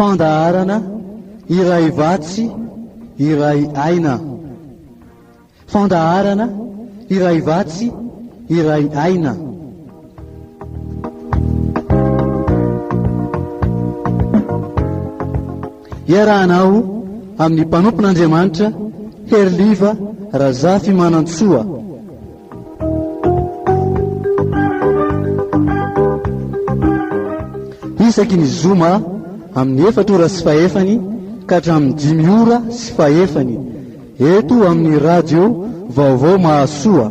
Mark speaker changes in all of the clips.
Speaker 1: fandaharana iray vatsy iray aina. Fandaharana iray vatsy iray aina. Iarahanao amin'ny mpanompon'Andriamanitra Herliva Razafy Manantsoa. Isaky ny zoma amin'ny 4 ora sy fahefany ka hatramin'ny 5 ora sy fahefany eto amin'ny radio Vaovao Mahasoa.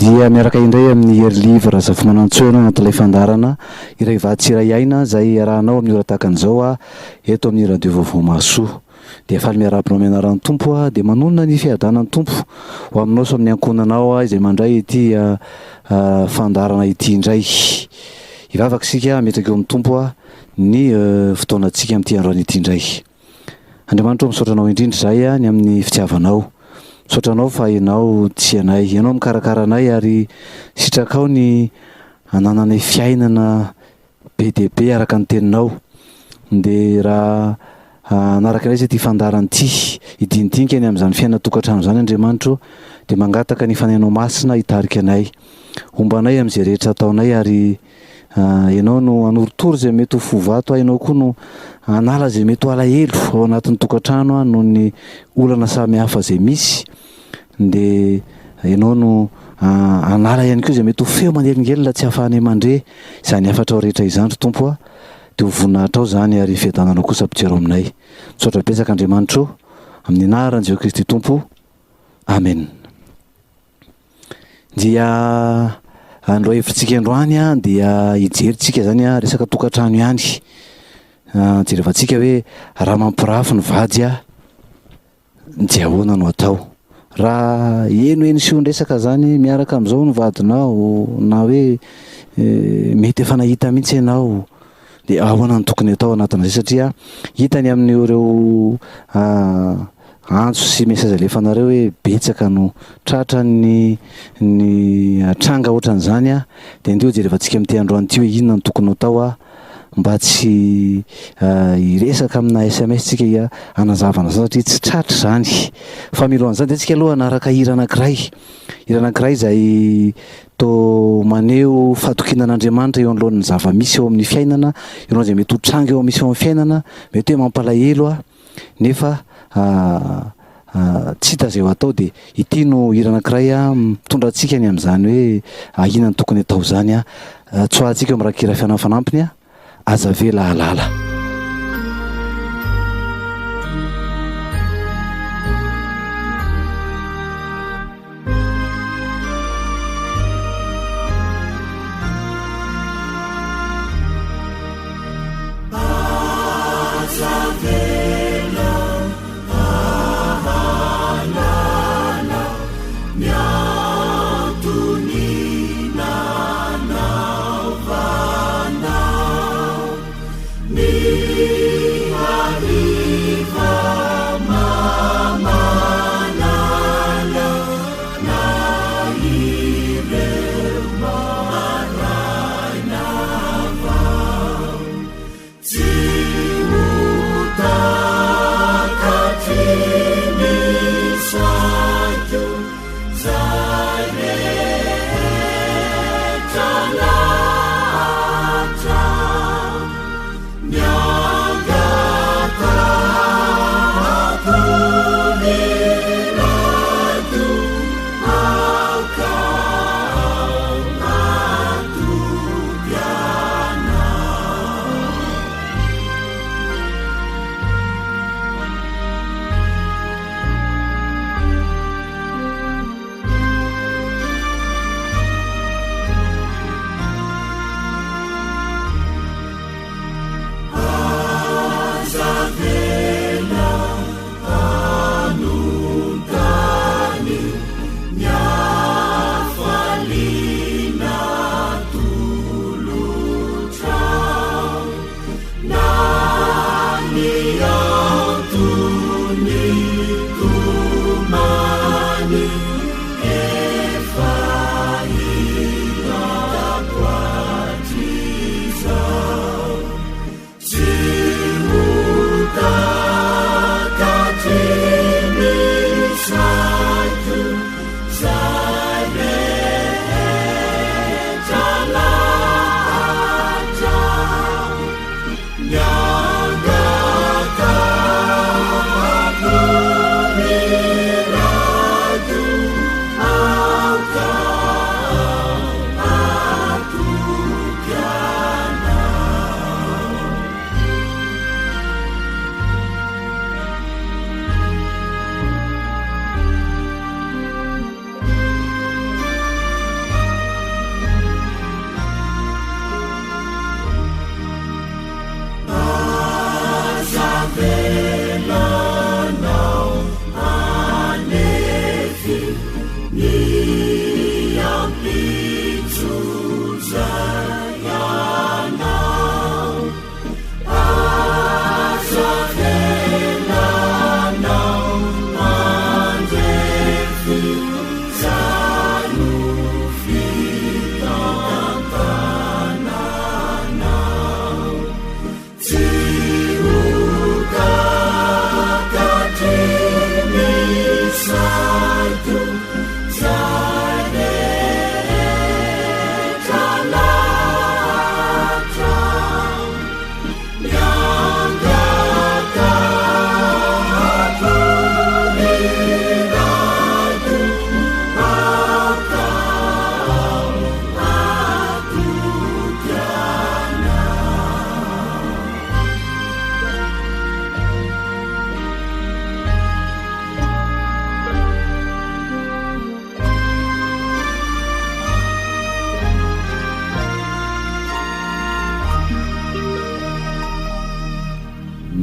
Speaker 2: Dia miaraka indray amin'ny Herliva Razafy Manantsoa anatin'ilay fandarana iray vatsy iray aina izay arahanao amin'ny ora tahaka an'izao eto amin'ny radio Vaovao Mahasoa. Dia faly miarabonao amin'ny anaran'ny Tompo dia manonona ny fiadanan'ny Tompo ho aminao so amin'ny ankonanao izay mandray ity fandarana ity indray. Hivavaka isika metraka eo amin'ny Tompo ny fotoanantsika amin'ity androany ity indray. Andriamanitra misaotra anao indrindra izay ny amin'ny fitiavanao. Misaotra anao fa ianao tsy anay, ianao mikarakara anay ary sitrakao ny anananay fiainana be dia be araka ny teninao. Dia raha anaraka ilay izay ity fandarana ity hidindinika ny amin'izany fiainana tokantrano izany Andriamanitra dia mangataka ny fanainao masina hitarika anay, ombanay amin'izay rehetra ataonay ary ianao no anoritory izay mety ho fovato, ianao koa no anala izay mety ho alahelo ao anatin'ny tokantrano noho ny olana samihafa izay misy. Dia ianao no anala ihany koa izay mety ho feo manelingelina tsy hahafahanay mandre izany afatra ao rehetra izany Tompo dia ho voninahitra ao izany ary fiadananao kosa ampitsero aminay. Misaotra betsaka Andriamanitra amin'ny anaran'i Jehovah Kristy Tompo. Amen. Dia andro hevitsika androany dia hijeritsika zany resaka tokantrano ihany. Jerevantsika hoe raha mampirafy ny vady dia ahoana no atao. Raha eno sy resaka zany miaraka amin'izao ny vadinao na hoe mety efa nahita mihitsy ianao dia ahoana no tokony atao anatin'izay satria hitany amin'ireo antso sy mesazy alefanareo hoe betsaka no tratra ny tranga ohatran'izany dia ndio jerevantsika amin'ity androany ity hoe inona no tokony atao mba tsy hiresaka amina SMS tsika hanazavana satria tsy tratra zany. Fa milohan'izany dia tsika aloha anaraka hira anankiray izay to maneho fahatokinan'Andriamanitra eo anoloan'ny zava-misy eo amin'ny fiainana, ianao izay mety ho tranga eo misy eo amin'ny fiainana, mety hoe mampalahelo nefa tsy hita izay ho atao dia ity no hira anankiray mitondra antsika ny amin'izany hoe inona no tokony atao izany tsoahantsika eo amin'ny rakira fiainana fanampiny aza ve lahalala.
Speaker 3: Me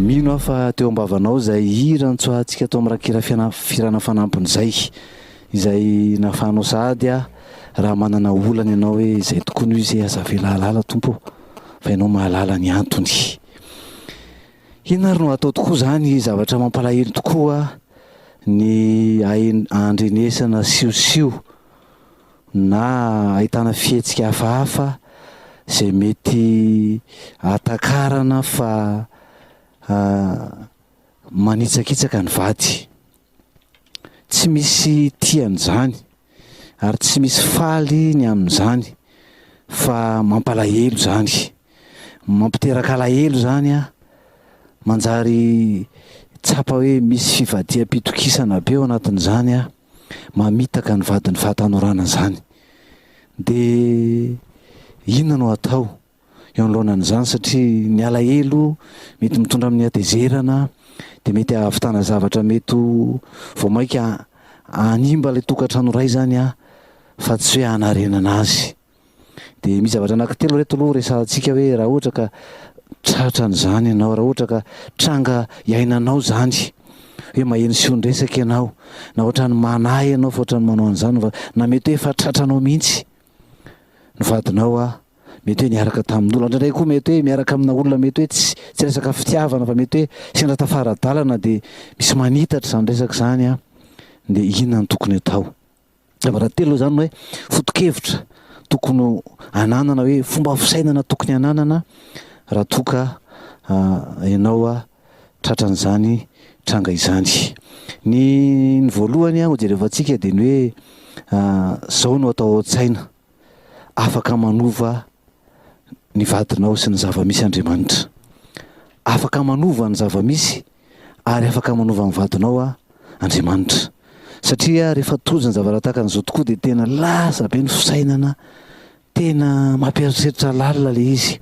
Speaker 2: mino aho fa teo ambavanao izay hirantsoahantsika tao amin'ny rakira firana fanampiny izay nafanao sahady a raha manana olana ianao hoe izay tokony izy aza velalala tompo fa ianao mahalala ny antony. Inona ary no atao tokoa zany zavatra mampalahelo tokoa ny andrenesana siosio na ahitana fihetsika hafahafa izay mety atakarana fa manitsakitsaka ny vady. Tsy misy tian'izany ary tsy misy faly ny amin'izany fa mampalahelo zany, mampiteraka alahelo zany a, manjary tsapa hoe misy fivadiam-pitokisana be ao anatin'izany a, mamitaka ny vadiny fahatanorana zany. De inona no atao eo anoloanan'izany satria ny alahelo mety mitondra amin'ny hatezerana, de mety ahavitana zavatra mety vao mainka animba ilay tokantrano ray zany a, fa tsy hoe hanarenana azy. De misy zavatra anankitelo reto aloha resahantsika hoe raha ohatra ka tratran'izany ianao, raha ohatra ka tranga iainanao zany, hoe maheno sion-dresaka ianao, na ohatrany manahy ianao fa ohatrany manao an'izany, na mety hoe efa tratranao mihitsy ny vadinao a, mety hoe niaraka tamin'olona, indraindray koa mety hoe miaraka amina olona mety hoe tsy resaka fitiavana fa mety hoe sendra tafara-dalana de misy manitatra zany resaka zany a, de inona no tokony atao. Zavatra telo zany hoe foto-kevitra tokony ananana, hoe fomba fisainana tokony ananana raha toa ka ianao a tratran'izany tranga izany. Ny voalohany a ho jerevantsika de ny hoe zao no atao an-tsaina, afaka manova ny vadinao sy ny zava-misy Andriamanitra, afaka manova ny zava-misy ary afaka manova ny vadinao a Andriamanitra. Satria rehefa tojo ny zavatra tahaka an'izao tokoa de tena lasa be ny fisainana, tena mampieritreritra lalina le izy.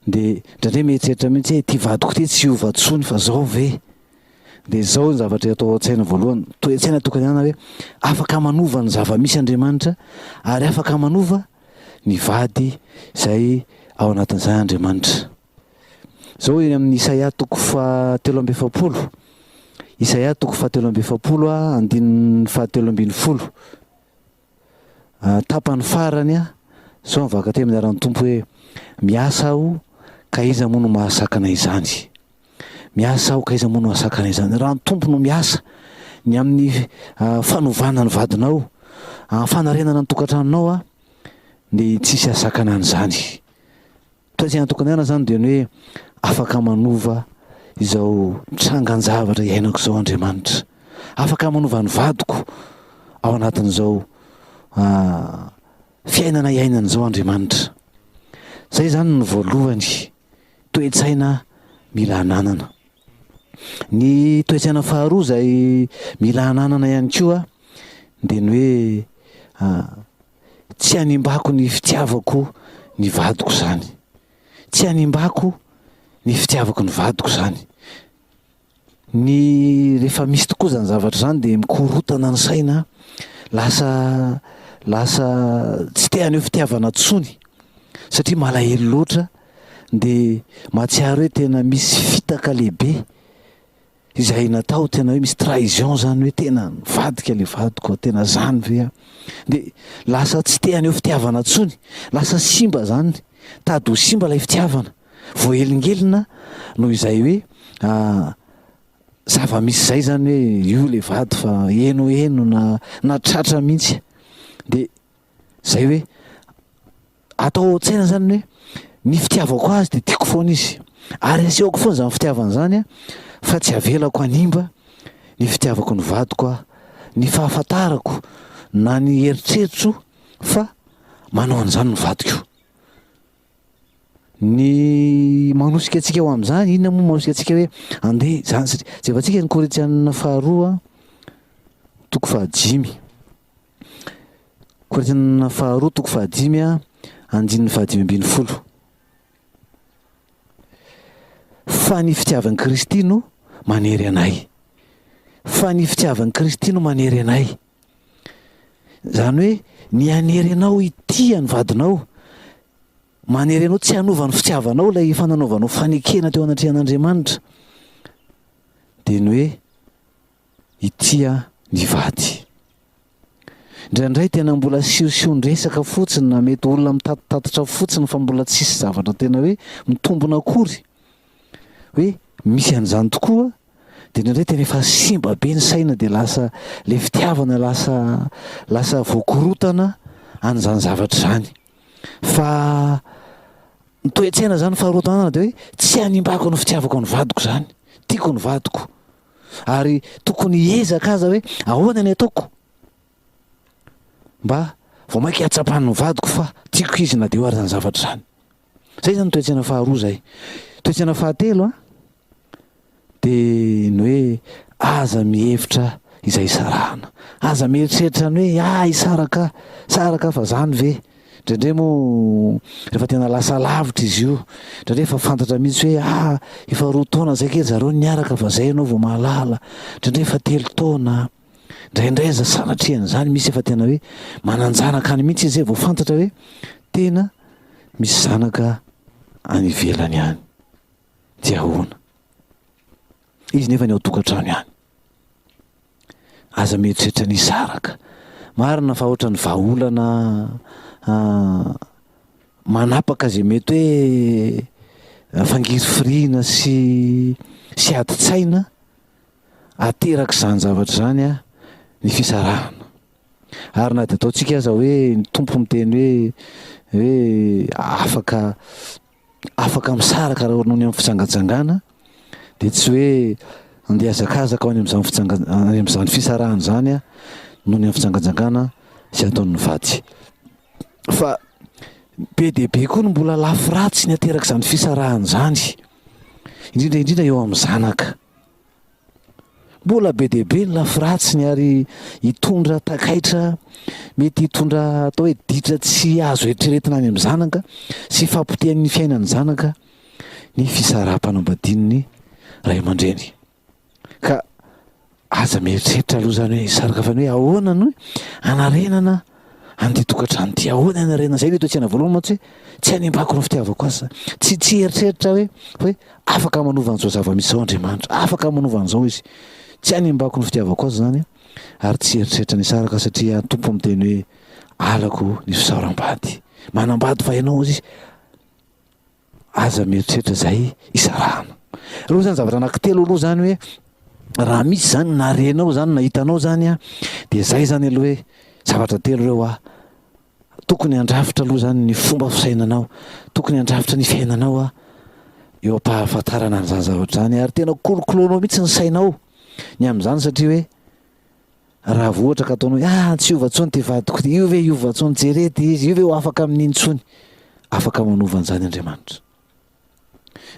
Speaker 2: De indraindray mieritreritra mihitsy hoe ty vadiko ty tsy hiova intsony fa zao ve. De zao ny zavatra atao an-tsaina voalohany, toe-tsaina tokony ihana hoe afaka manova ny zava-misy Andriamanitra ary afaka manova ny vady izay ao anatin'izany Andriamanitra. Zao eny amin'ny Isaia toko fahatelo amby efapolo, Isaia toko fahatelo amby efapolo a, andininy fahatelo ambin'ny folo, tapany farany a, sao mivaka te amin'ny aran'ny tompo hoe miasa aho ka iza moa no mahasakana izany, miasa aho ka iza moa no mahasakana izany. Raha ny tompo no miasa ny amin'ny fanovana ny vadinao, fanarenana ny tokantranonao a, de tsisy asakana an'izany. Toe-tsaina tokony ihana zany de ny hoe afaka manova izao trangan-javatra iainako izao Andriamanitra, afaka manova ny vadiko ao anatin'izao fiainana iainan'izao Andriamanitra. Zay zany ny voalohany toe-tsaina mila ananana. Ny toe-tsaina faharoa zay mila ananana ihany koa de ny hoe tsy hanimbako ny fitiavako ny vadiko zany, tsy hanimbako ny fitiavako ny vadiko zany. Ny rehefa misy tokoa zany zavatra zany de mikorotana ny saina, lasa tsy te haneho fitiavana intsony satria malahelo loatra, de mahatsiaro hoe tena misy fitaka lehibe izay natao, tena hoe misy trahison zany, hoe tena nivadika le vadiko, tena zany ve a. De lasa tsy te haneho fitiavana intsony, lasa simba zany, tady ho simba ilay fitiavana, voahelingelina noho izay hoe zava-misy zay zany hoe io le vady fa eno na tratra mihitsy. De zay hoe atao an-tsaina zany hoe ny fitiavako azy de tiako foana izy, ary asehoko foana zany fitiavana zany a, fa tsy avelako hanimba ny fitiavako ny vadiko a, ny fahafantarako na ny eritreritro fa manao an'izany ny vadiko. Ny manosika antsika ho amin'izany, inona moa manosika antsika hoe andeha zany satria jevantsika ny Korintianina faharoa toko fahadimy, Korintianina faharoa toko fahadimy a, andininy fahadimy ambin'ny folo. Fa ny fitiavan'i Kristy no manery anay, fa ny fitiavan'i Kristy no manery anay. Zany hoe ny hanery anao hitia ny vadinao, manery anao tsy hanova ny fitiavanao ilay fananaovanao fanekena teo anatrehan'Andriamanitra, dia ny hoe itia ny vady. Indraindray tena mbola siosion-dresaka fotsiny na mety olona mitatitatotra fotsiny fa mbola tsisy zavatra tena hoe mitombona akory hoe misy an'izany tokoa, dia indraindray tena efa simba be ny saina dia lasa le fitiavana lasa voakorotana an'izany zavatra zany. Fa ny toe-tsaina zany faharotanana dia hoe tsy hanimbako ny fitiavako ny vadiko zany, tiako ny vadiko, ary tokony hiezaka aza hoe ahoana ny ataoko mba vao mainka hatsapan'ny vadiko fa tiako izy na dia ho ary zany zavatra zany. Zay zany toe-tsaina faharoa zay. Toe-tsaina fahatelo dia ny hoe aza mihevitra izay sarahana, aza mieritreritra ny hoe isaraka fa zany ve. Indraindray moa rehefa tena lasa lavitra izy io, indraindray efa fantatra mihitsy hoe efa 2 taona zay kely zareo niaraka fa zay ianao vao mahalala, indraindray efa 3 taona, indraindray aza sanatrian'izany misy efa tena hoe mananjanaka any mihitsy izy vao fantatra hoe tena misy zanaka any ivelany any, dia ahoana izy nefa ny ao tokantrano ihany. Aza mieritreritra ny saraka, marina fa ohatra ny vahaolana manapaka zay mety hoe fangiry firiana sy adi-tsaina ateraka izany zavatra zany ny fisarahana. Ary na dia ataontsika aza hoe ny tompo miteny hoe afaka misaraka raha noho ny amin'ny fitsangatsangana, dia tsy hoe andeha hazakazaka ao any amin'izany fisarahana zany noho ny amin'ny fitsangatsangana sy ataon'ny vady. Fa be dia be koa no mbola lafy ratsy ny ateraka izany fisarahana zany, indrindra eo amin'ny zanaka. Mbola be dia be ny lafy ratsiny ary hitondra takaitra, mety hitondra atao hoe ditra tsy azo eritreretina any amin'ny zanaka sy fampitehan'ny fiainan'ny zanaka ny fisaraha-panambadian'ny ray aman-dreny. Ka aza mieritreritra aloha zany hoe saraka fa ny hoe ahoana no anarenana an'ity tokantrano ty, ahoana anarenana zay. Toe-tsaina voalohany moa tsy hanimbako ny fitiavako azy, tsy eritreritra hoe afaka manova an'izao zava-misy zao Andriamanitra, afaka manova an'izao izy, tsy hanimbako ny fitiavako azy zany ary tsy eritreritra ny saraka satria tompo miteny hoe alako ny fisaoram-bady, manambady fa ianao izy. Aza mieritreritra zay isarahana. Reo zany zavatra anankitelo aloha zany hoe raha misy zany narenao zany na hitanao zany dia zay zany aloha hoe zavatra telo reo tokony handrafitra aloha zany ny fomba fisainanao, tokony handrafitra ny fiainanao eo am-pahafantarana an'izany zavatra zany, ary tena kolokoloanao mihitsy ny sainao ny amin'izany satria hoe raha vohatra ka ataonao tsy hiova intsony ty vadiko io ve hiova intsony, jerety izy io ve ho afaka amin'iny intsony, afaka manova an'izany Andriamanitra.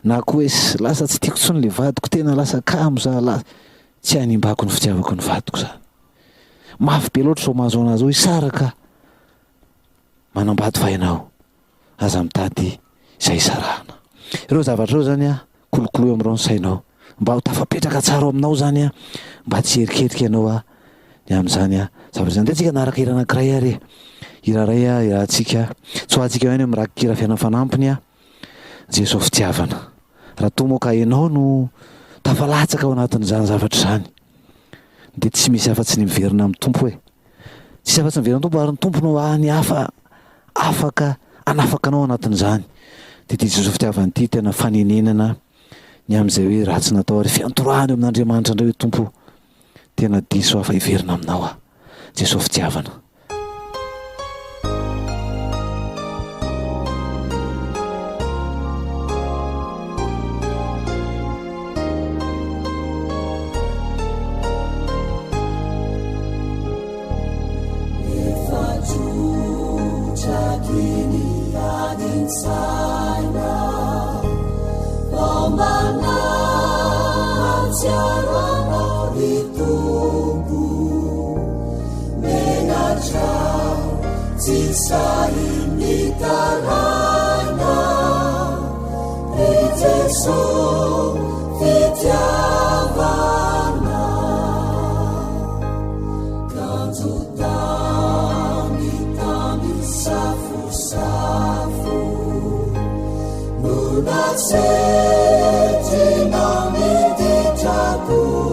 Speaker 2: Na koa hoe lasa tsy tiako intsony le vadiko, tena lasa kamo tsy hanimbako ny fitiavako ny vadiko zany. Mafy be loatra so mahazo anazy isaraka, manambady fa ianao, aza mitady izay sarahana. Ireo zavatra reo zany kolokolo eo amin'ireo ny sainao mba ho tafapetraka tsara aminao zany mba tsy herikerika ianao ny amin'izany zavatra zany. De tsika naraka hira anankiray ary hira ray irahantsika tsoahantsika eo any amin'ny rakonkira fiainana fanampiny Jesosy fitiavana. Raha toa moa ka ianao no tafalatsaka ao anatin'izany zavatra zany dia tsy misy afa-tsy ny miverina amin'ny tompo hoe tsisy afa-tsy miverina amin'ny tompo ary ny tompo no any afaka anafaka anao anatin'izany. Dia ty Jesosy fitiavana ity tena fanenenana ny amin'izay hoe ratsy natao ary fiantorahany amin'Andriamanitra indray hoe tompo tena diso afa hiverina aminao Jesosy fitiavana.
Speaker 3: Senti non mi diciamo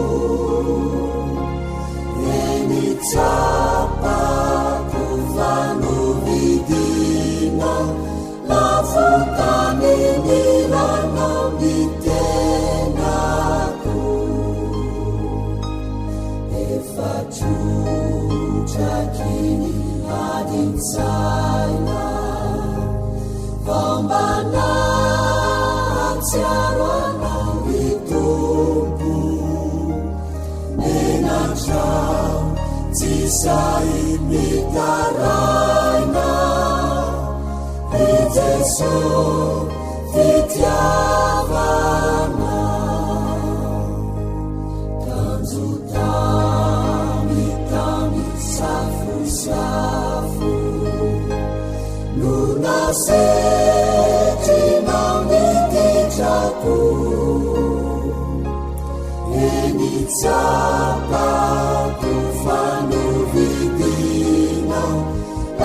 Speaker 3: saina vambana atsiaroana itompo menatra tsy sai mitaraina i Jesu fitiavana tanjotami safosafo nunasetrina mititrako enitsapako fanovidina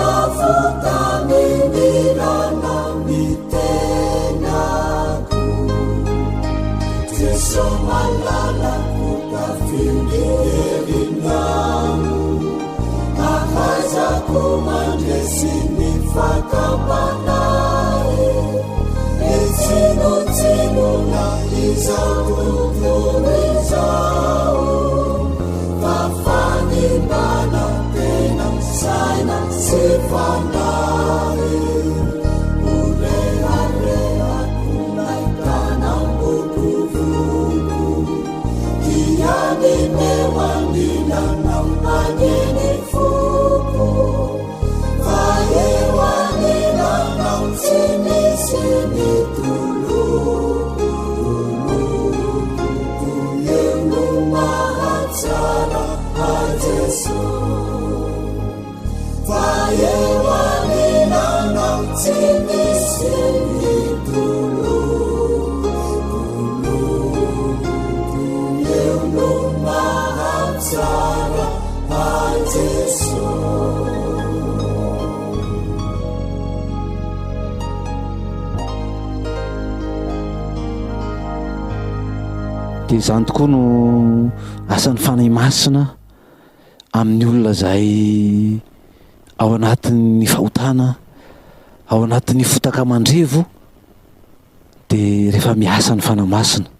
Speaker 3: afotami milana mitenako Jesu malalako tafindiherinamo ahazako mandresy ny fakapanay etsinotsinona izao tontolo izao fafanimbana tena saina sy fanay oreharehako naitanambokovoko ianimeo aninana maneny foko vaeo aninanao tsy misy mitoloko eo no mahatsara a Jesu vaeo aninanao tsy misy mitoloko eo no mahatsara a Jesu
Speaker 2: dia izany tokoa no asan'ny fanahy masina amin'ny olona zay ao anatin'ny fahotana ao anatin'ny fotaka mandrevo dia rehefa miasa ny fanahy masina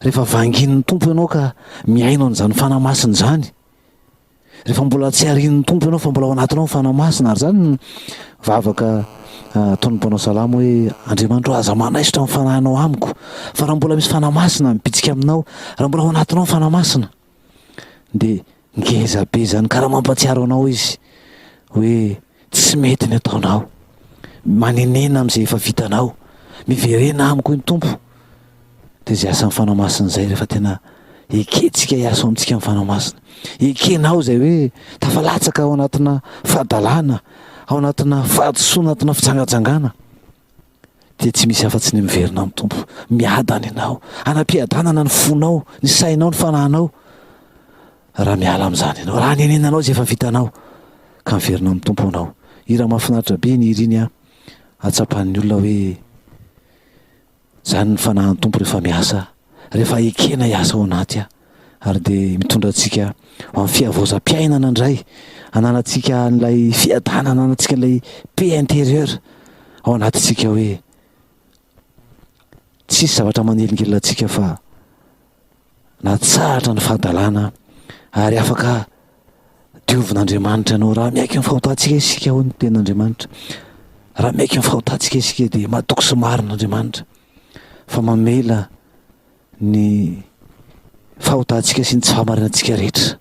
Speaker 2: rehefa vanginin'ny tompo ianao ka miaino an'izany fanahy masina zany rehefa mbola tsy arian'ny tompo ianao fa mbola ao anatinao ny fanahy masina ary zany vavaka ataon'ny mpanao salama hoe Andriamanitra aza manaisitra amin'ny fanahinao amiko fa raha mbola misy fanahy masina mipitsika aminao raha mbola ao anatinao ny fanahy masina dia ngeza be zany karaha mampatsiaro anao izy hoe tsy mety ny ataonao manenena amin'izay efa vitanao miverena amiko ny tompo dia zay asan'ny fanahy masina zay rehefa tena ekentsika hiasa amintsika amin'ny fanahy masina ekenao zay hoe tafalatsaka ao anatina fahadalàna ao anatina fahadisoana anatina fitsangatsangana dia tsy misy afa-tsy ny miverina amin'ny tompo miadana ianao anam-piadanana ny fonao ny sainao ny fanahinao raha miala amin'izany ianao raha nenenanao zay efa vitanao ka miverina amin'ny tompo anao ira mahafinaritra be ny iriny a atsapan'ny olona hoe zany ny fanahin'ny tompo rehefa miasa rehefa ekena hiasa ao anaty a ary dia mitondra antsika ho amin'ny fiavoazam-piainana indray ananantsika n'ilay fiadanana ananantsika n'ilay paix intérieure ao anatintsika hoe tsisy zavatra manelingelina antsika fa natsahatra ny fahadalàna ary afaka diovin'Andriamanitra ianao raha miaiky ny fahotantsika isika ho ny ten'Andriamanitra raha miaiky ny fahotantsika isika dia mahatoky sy marin'Andriamanitra fa mamela ny fahotantsika sy ny tsy fahamarinantsika rehetra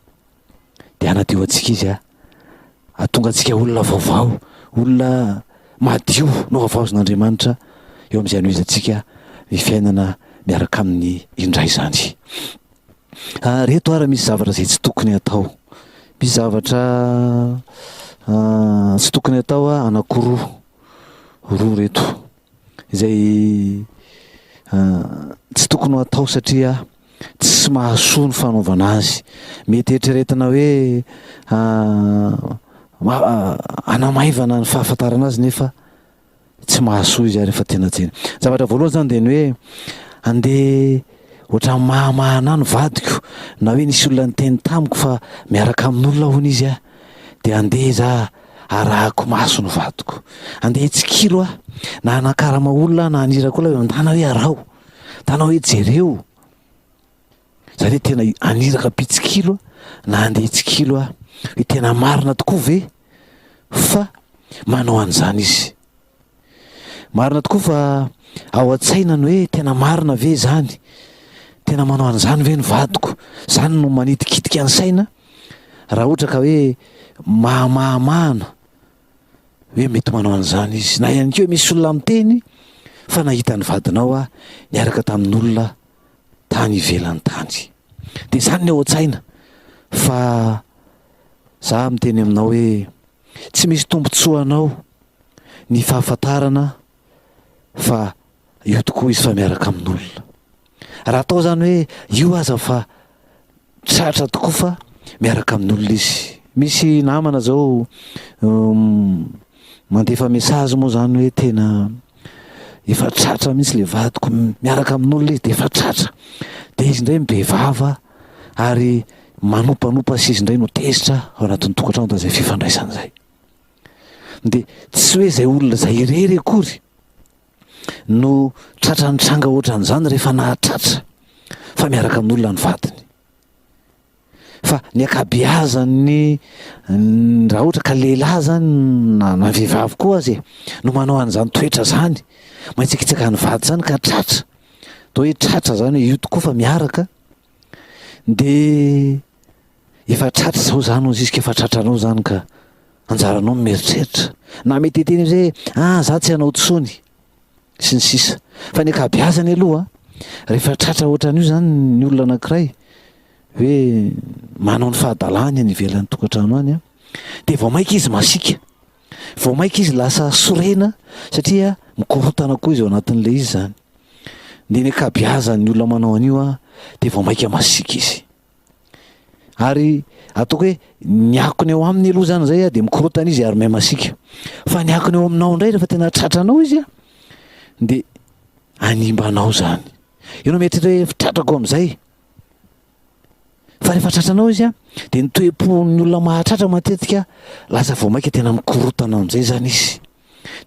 Speaker 2: dia anadio antsika izy atonga antsika olona vaovao olona madio no vavaozon'Andriamanitra eo amin'izay anoizantsika ny fiainana miaraka amin'ny indray zany reto ara misy zavatra zay tsy tokony atao misy zavatra tsy tokony atao anakiroa reto izay tsy tokony ho atao satria tsy mahasoa ny fanaovana azy mety eritreretina hoe anamaivana ny fahafantarana azy nefa tsy mahasoa izy rehefa tena tsena zavatra voalohany zany dia ny hoe andeha ohatra mahamahana ny vadiko na hoe nisy olona nyteny tamiko fa miaraka amin'olona hony izy dia andeha za arahako maso ny vadiko andeha tsikilo na anakarama olona na anirako olona andana hoe arao tana hoe jereo zany hoe tena aniraka pitsikilo na andeha tsikilo hoe tena marina tokoa ve fa manao an'izany izy. Marina tokoa fa ao an-tsaina ny hoe tena marina ve zany, tena manao an'izany ve ny vadiko, zany no manidikitika ny saina. Raha ohatra ka hoe mahamahana hoe mety manao an'izany izy, na ihany keo misy olona miteny fa nahita ny vadinao a niaraka tamin'olona tany ivelany tany, de zany ny ao an-tsaina. Fa za miteny aminao hoe tsy misy tombontsoa anao ny fahafantarana fa io tokoa izy fa miaraka amin'olona. Raha atao zany hoe io aza fa tratra tokoa fa miaraka amin'olona izy. Misy namana zao mandefa message moa zany hoe tena efa tratra mihitsy le vadiko, miaraka amin'olona izy de efa tratra, de izy indray mibevava ary manopanopa sy izy indray no tezitra ao anatin'ny tokantrano da zay fifandraisana zay. De tsy hoe zay olona zay irery akory no tratra ny tranga ohatran'izany rehefa nahatratra fa miaraka amin'olona ny vadiny, fa ny akabeazany raha ohatra ka lehilahy zany na vehivavy koa azy no manao an'izany toetra zany, maitsikitsaka ny vady zany ka tratra, to hoe tratra zany io tokoa fa miaraka, de efa tratra zao zany ozy izy ka efa tratranao zany ka anjaranao mieritreritra, na mety eteny am'zay za tsy hanao tsony sy ny sisa. Fa ny akabeazany aloha rehefa tratra ohatran'io zany ny olona anankiray hoe manao ny fahadalany any ivelan'ny tokantrano any a, de vao maika izy masika, vao maika izy lasa sorena satria mikorotana koa izy ao anatin'le izy zany. De ny akabeazan'ny olona manao an'io a de vao maika masika izy, ary ataoko hoe ny akony eo aminy aloha zany zay a de mikorotana izy ary mahay masika, fa ny akony eo aminao indray rehefa tena tratranao izy a de animbanao zany. Ianao mieritreritra hoe tratrako am'izay, fa rehefa tratranao izy a de ny toe-pon'ny olona mahatratra matetika lasa vao maika tena mikorotana am'izay zany izy,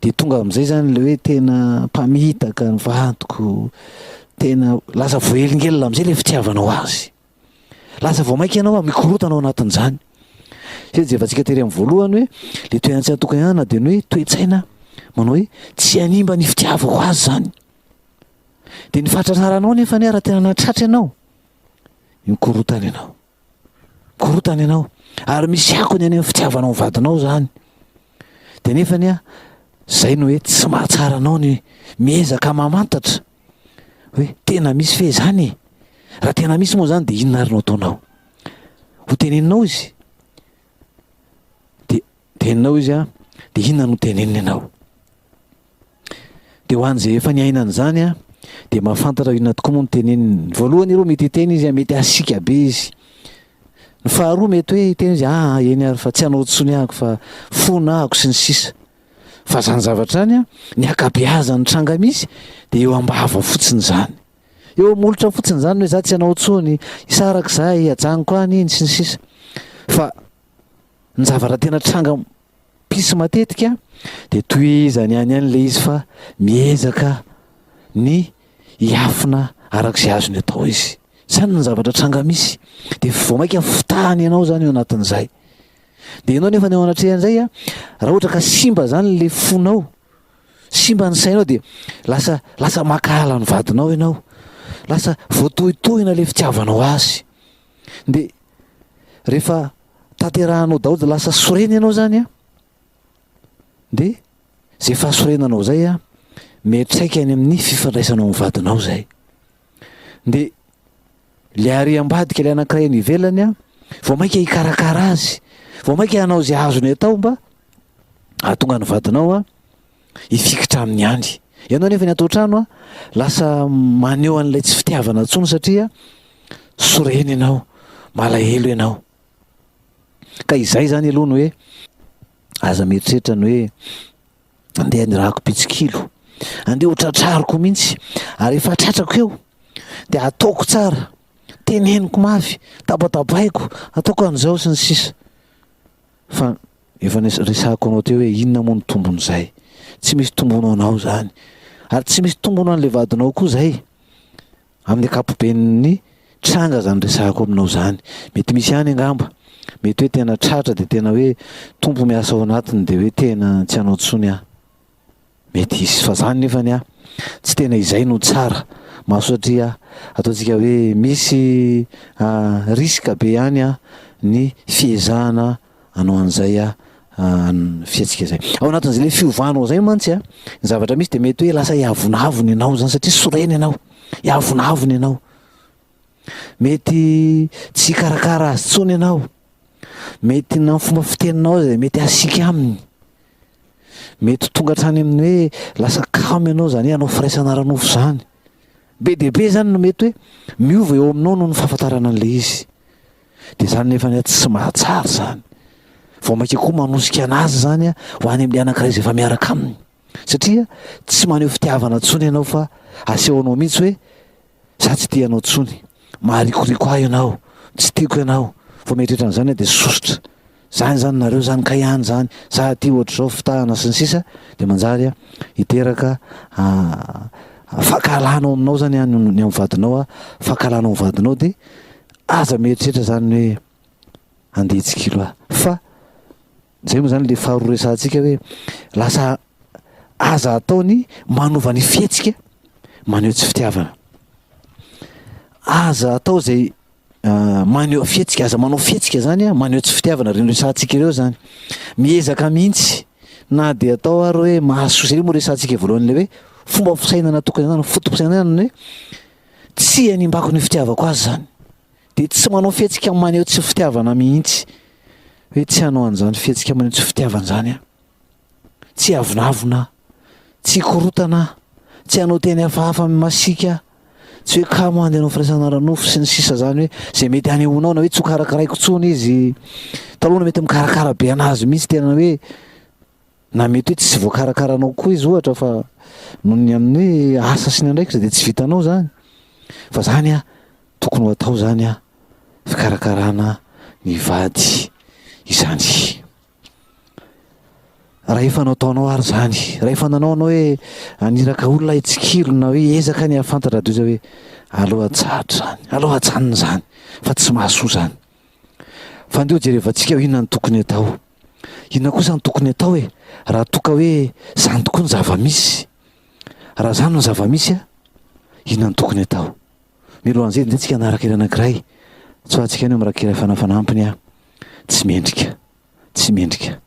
Speaker 2: de tonga am'izay zany le hoe tena mpamitaka ny vadiko, tena lasa voelingelina am'izay le fitiavanao azy, lasa vao maika ianao a mikorotana ao anatin'izany. Zay jevantsika tery amin'ny voalohany hoe le toe-antsy atokana de ny hoe toe-tsaina manao hoe tsy hanimba ny fitiavako azy zany, de ny fahatratraranao nefa ny raha tena natratra ianao mikorotana ianao, mikorotana ianao ary misy akony any amin'ny fitiavanao ny vadinao zany, de nefany a zay no hoe tsy mahatsara anao ny miezaka mamantatra hoe tena misy fe zany, raha tena misy moa zany de inona ary no ataonao, ho teneninao izy de teninao izy a de inona no teneniny ianao. De ho an'izay efa niainana zany a de mahafantatra inona tokoa moa no teneniny. Voalohany aloha mety hiteny izy a mety asika be izy, ny faharoa mety hoe hiteny izy eny ary fa tsy hanao tsony ahako fa fona ahako sy ny sisa, fa zany zavatra any a ny akabeazany tranga misy de eo ambava fotsiny zany, eo molotra fotsiny zany hoe za tsy hanao tsony, isaraka zay ajaniko any iny sy ny sisa. Fa ny zavatra tena tranga pisy matetika de toizany any any le izy fa miezaka ny hiafina arak'izay azony atao izy, zany ny zavatra tranga misy, de vao maika fitahany ianao zany eo anatin'izay. De ianao nefa ny ao anatrehan'izay a raha ohatra ka simba zany le fonao, simba ny sainao de lasa makahala ny vadinao ianao, lasa voatohitohina le fitiavanao azy, de rehefa tanterahanao daholo de lasa sorena ianao zany a, de zay fahasorenanao zay a mieritraika any amin'ny fifandraisanao amin'ny vadinao zay. De le ariam-badika le anankiray ny ivelany a vao maika hikarakara azy, vao maika hanao zay azony atao mba ahatonga ny vadinao a hifikitra amin'ny andry. Ianao nefa ny atao trano a lasa maneho an'ilay tsy fitiavana tsony satria sorena ianao, malahelo ianao. Ka izay zany aloha ny hoe aza mieritreritra ny hoe andeha nirahako pitsikilo, andeha ho tratrariko mihitsy, ary efa tratrako eo de ataoko tsara, teneniko mafy, tabatabaiko, ataoko an'izao sy ny sisa. Fa efa resahako anao teo hoe inona moa ny tombon'izay, tsy misy tombono anao zany, ary tsy misy tombono an'le vadinao koa zay amin'ny akapoben'ny tranga zany resahako aminao zany. Mety misy any angamba mety hoe tena tratra de tena hoe tompo miasa ao anatiny de hoe tena tsy hanao tsony ah mety izy fa zany nefany ah tsy tena izay no tsara mahasatria ataontsika hoe misy riska be ihany a ny fiezahana anao an'izay a fiatsika zay ao anatin'izay le fiovanao zay mantsy a ny zavatra misy de mety hoe lasa iavonavony ianao zany satria soreny ianao iavonavony ianao mety tsy karakara azy tsony ianao mety na fomba fiteninao zay mety asika aminy mety tonga hatrany amin'ny hoe lasa kamo ianao zany hoe anao firaisana ranofo zany be dehibe zany no mety hoe miova eo aminao no ny fahafantarana an'le izy de zany nefa ny tsy mahatsara zany vao maika koa manosika anazy zany a ho any amin'ny anankiray zay efa miaraka aminy satria tsy maneho fitiavana tsony ianao fa asehonao mihitsy hoe za tsy tianao tsony maharikoriko ahy ianao tsy tiako ianao vao mieritrerana zany de sosotra zany zany nareo zany ka ihany zany za ty ohatr'izao fitahana sy ny sisa de manjary a hiteraka fakalanao aminao zany any ny amin'ny vadinao a fakalanao amin'ny vadinao de aza mieritreritra zany hoe andeha tsikilo ah fa zay moa zany le faharoa resantsika hoe lasa aza ataony manova ny fietsika maneho tsy fitiavana aza atao zay maneho fietsika aza manao fietsika zany a maneho tsy fitiavana reny resantsika ireo zany miezaka mihitsy na de atao ary hoe mahasoa zay moa resantsika voalohan'le hoe fomba fisainana tokony zany fotom-pisainana hoe tsy animbako ny fitiavako azy zany de tsy manao fietsika maneho tsy fitiavana mihitsy hoe tsy hanao an'izany fietsika maneho tsy fitiavana zany a tsy avonavona tsy korotana tsy hanao teny hafahafa masika tsy hoe kamo andeha anao firaisana ranofo sy ny sisa zany hoe zay mety hanehoanao na hoe tsy ho karakaraiko tsony izy taloha mety mikarakara be anazy mihitsy tena hoe na mety hoe tsy voakarakaranao koa izy ohatra fa noho ny amin'ny hoe asa sy ny andraikitra de tsy vitanao zany fa zany a tokony ho atao zany a fikarakarana ny vady izany raha efa nao ataonao ary zany raha efa nanao anao hoe aniraka olona hitsikilo na hoe ezaka ny ahafantatra de hoe aloha tsahatra zany aloha atsanina zany fa tsy mahasoa zany fa ndeo jerevantsika ho inona ny tokony atao inona kosa ny tokony atao hoe raha toka hoe zany tokoa ny zava-misy raha zany ny zava-misy a inona ny tokony atao milohan'izay de tsika anaraka iray anankiray tsy hoantsika any am'raha kiray fanafanampiny a tsy mendrika tsy mendrika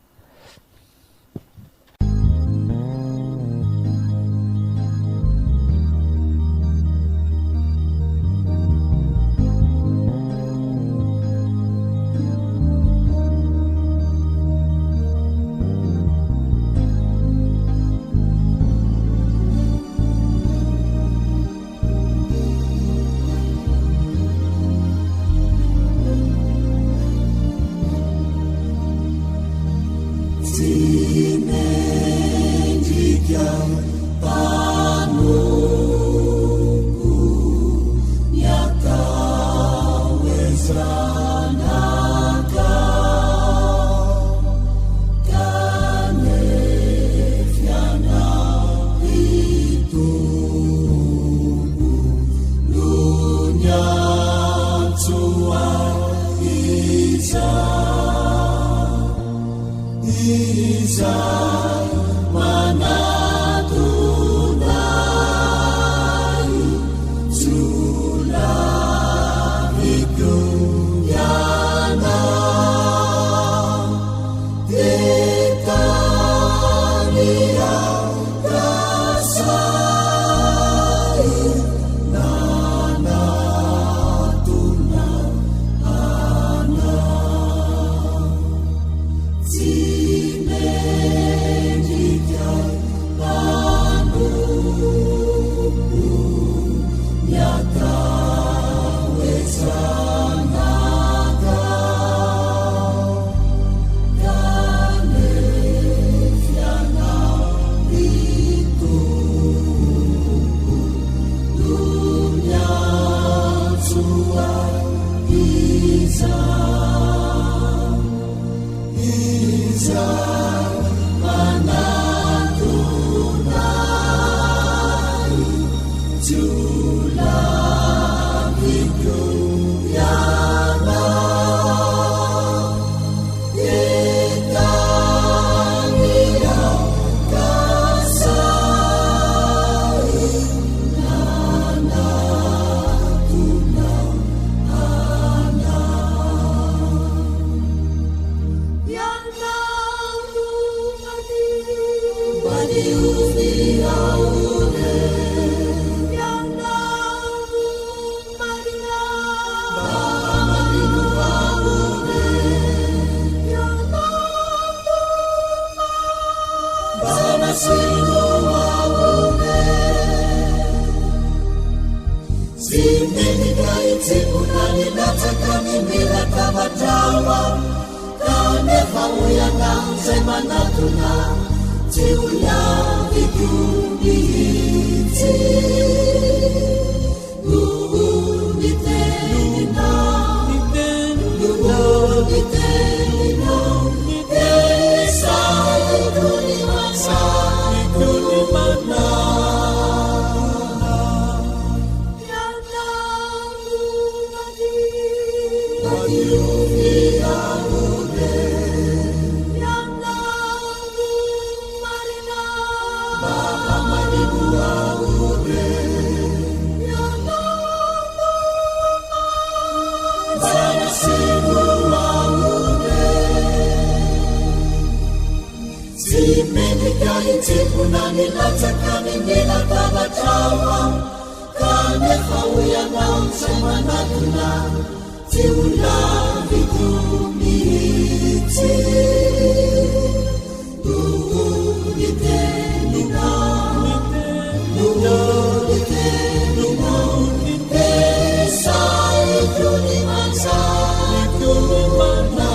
Speaker 3: Zimenika itsikuna ninataka nimila tabatama kanefa uyana zemanatuna tiula vikubiti Nubitelina Nubitelina Esa ikulimasa ikulimana Tikunani latakani nila tabatawa kanefa uyana semanatuna tiula vitumiti Nubitelina Nubitelina Esa ikulimasa ikulimana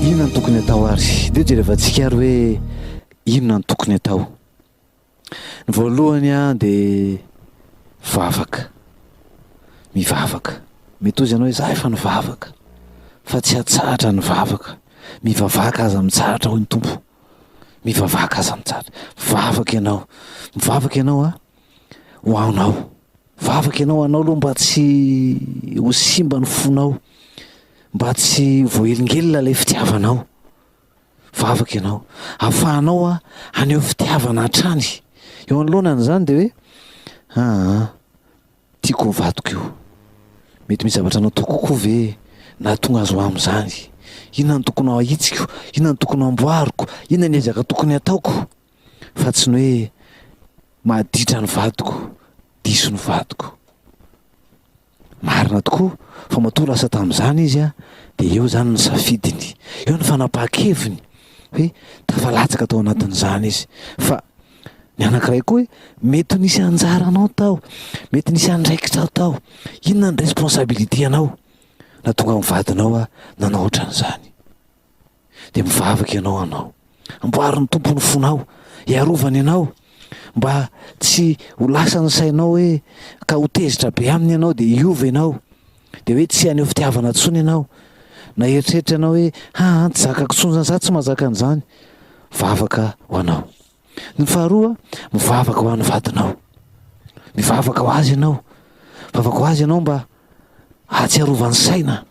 Speaker 2: Inona ny tokony atao ary? Dia jerevantsika ary hoe inona ny tokony atao. Ny voalohany a dia vavaka, mivavaka. Mety ozy ianao hoe za efa nivavaka fa tsy hatsahatra ny vavaka. Mivavaka aza mitsahatra hoy ny tompo. Mivavaka aza mitsahatra. Vavaka ianao, mivavaka ianao a ho anao. Vavaka ianao anao aloha mba tsy ho simba ny fonao, mba tsy voahelingelina ilay fitiavanao. Vavaka ianao ahafahanao a haneho fitiavana hatrany. Eo anoloanany zany dia hoe tiako vadiko io, mety misy zavatra natao kokoa ve na tonga azo amin'izany. Inona ny tokony ahitsiko, inona ny tokony amboariko, inona ny ezaka tokony ataoko. Fa tsy ny hoe mahaditra ny vadiko, diso ny vadiko. Marina tokoa fa matoa lasa tamin'izany izy a dia eo zany ny safidiny, eo ny fanapahan-keviny hoe tafalatsaka tao anatin'izany izy. Fa ny anankiray koa hoe mety nisy anjaranao tao, mety nisy andraikitra tao, inona ny responsabilité anao na tonga mivadinao a nanao ohatran'izany. Dia mivavaka ianao anao, amboariny tompony fonao, iarovany ianao, mba tsy ho lasany sainao hoe ka ho tezitra be aminy ianao dia hiova ianao, dia hoe tsy haneho fitiavana tsony ianao, na eritreritra ianao hoe tsy zakako tsony zany, za tsy mahazaka an'izany. Vavaka ho anao. Ny faharoa, mivavaka ho an'ny vadinao, mivavaka ho azy ianao, mivavaka ho azy ianao mba hatsiarovany saina,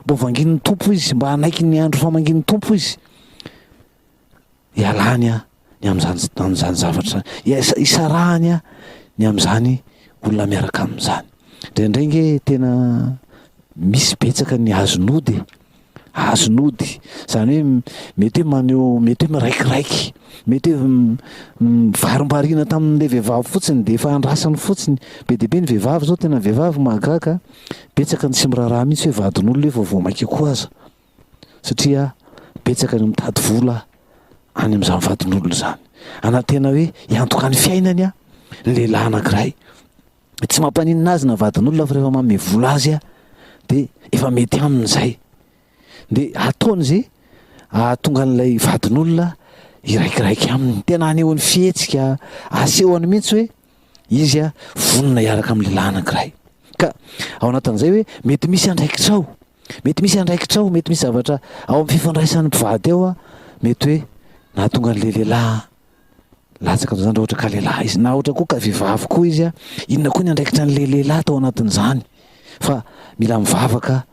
Speaker 2: mba vangin'ny tompo izy, mba hanaiky ny andro famangin'ny tompo izy. Ialany a ny amin'izany zavatra, isarahany a ny amin'izany olona miaraka amin'izany. Indraindray tena misy betsaka ny azonody, zany hoe mety hoe maneho, mety hoe miraikiraiky, mety hoe varim-bariana tamin'ilay vehivavy fotsiny dia efa andrasany fotsiny. Be dia be ny vehivavy zao, tena vehivavy mahagaga, betsaka ny tsy miraharaha mihitsy hoe vadin'olona efa vao maika koa aza, satria betsaka ny mitady vola any amin'izany vadin'olona izany. Ana tena hoe hiantoka ny fiainany a ny lehilahy anankiray, tsy mampaninina azy na vadin'olona fa rehefa manome vola azy a de efa mety aminy zay de ataony zay tonga an'ilay vadin'olona iraikiraiky aminy tena anehoany fihetsika asehony mihitsy hoe izy a vonona hiaraka amin'ny lehilahy anankiray ka ao anatin'izay hoe mety misy andraikitrao mety misy zavatra ao amin'ny fifandraisan'ny mpivady eo a mety hoe na tonga an'le lehilahy latsaka zany raha ohatra ka lehilahy izy na ohatra koa ka vehivavy koa izy a inona koa ny andraikitra an'le lehilahy tao anatin'izany fa mila mivavaka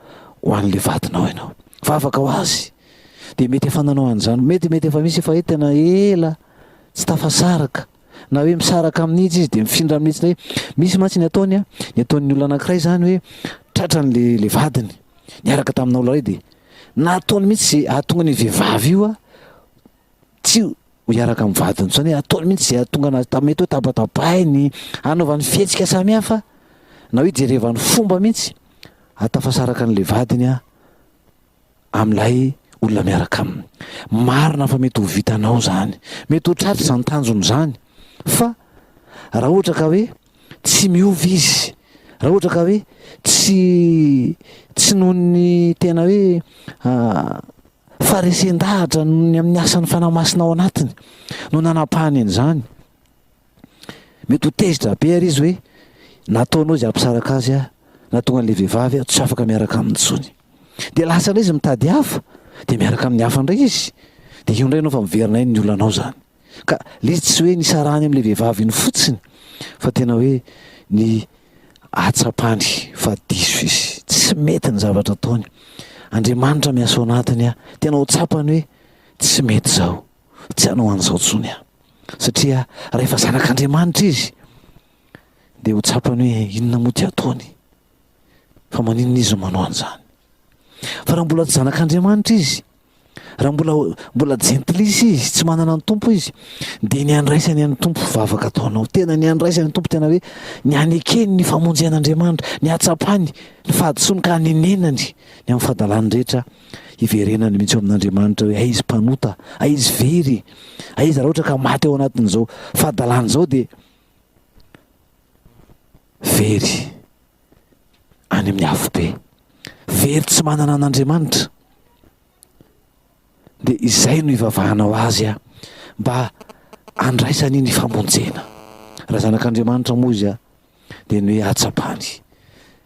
Speaker 2: ho an'le vadinao ianao vavaka ho azy de mety efa nanao an'izany mety efa misy efa hoe tena ela tsy tafasaraka na hoe misaraka amin'itsy izy de mifindra amin'itsy hoe misy mantsy ny ataony a ny ataon'ny olona anankiray zany hoe tratrany le vadiny niaraka taminao ray de na ataony mihitsy zay ahatonga ny vehivavy io a tsy ho hiaraka amin'ny vadiny zany hoe ataony mihitsy zay ahatonga anazy mety hoe tapatapahiny anaovany fihetsika samihafa na hoe jerevany fomba mihitsy atafasaraka an'le vadiny a amin'ilay olona miaraka aminy marina fa mety ho vitanao zany mety ho tratra zany tanjony zany fa raha ohatra ka hoe tsy miovy izy raha ohatra ka hoe tsy noho ny tena hoe faresen-dahatra ny amin'ny asan'ny fanamasinao anatiny no nanapahany an'izany mety ho tezitra be ary izy hoe nataonao izy ampisaraka azy a na tonga an'le vehivavy a tsy afaka miaraka amin'ny tsony de lasa indray izy mitady hafa de miaraka amin'ny hafa indray izy de io indray anao fa miverina iny ny olanao zany ka le tsy hoe nisarany amin'le vehivavy iny fotsiny fa tena hoe ny atsapany fa diso izy tsy mety ny zavatra ataony Andriamanitra miasa ao anatiny a tena ho tsapany hoe tsy mety zao tsy hanao an'izao tsony a satria rehefa zanak'Andriamanitra izy de ho tsapany hoe inona moa ty ataony fa maninona izy manao an'izany fa raha mbola tsy zanak'Andriamanitra izy raha mbola jentilisa izy tsy manana ny tompo izy de ny andraisany an'ny tompo vavaka ataonao tena ny andraisany tompo tena hoe ny anekeny ny famonjen'Andriamanitra ny atsapany ny fahadisoany ka hanenenany ny amin'ny fahadalany rehetra iverenany mihitsy eo amin'Andriamanitra hoe aizy mpanota aizy very aizy raha ohatra ka maty ao anatin'izao fahadalany zao de very any amin'ny afobe very tsy manana an'Andriamanitra de izay no ivavahanao azy a mba andraisany ny famonjena raha zanak'Andriamanitra moa izy a de ny hoe atsapany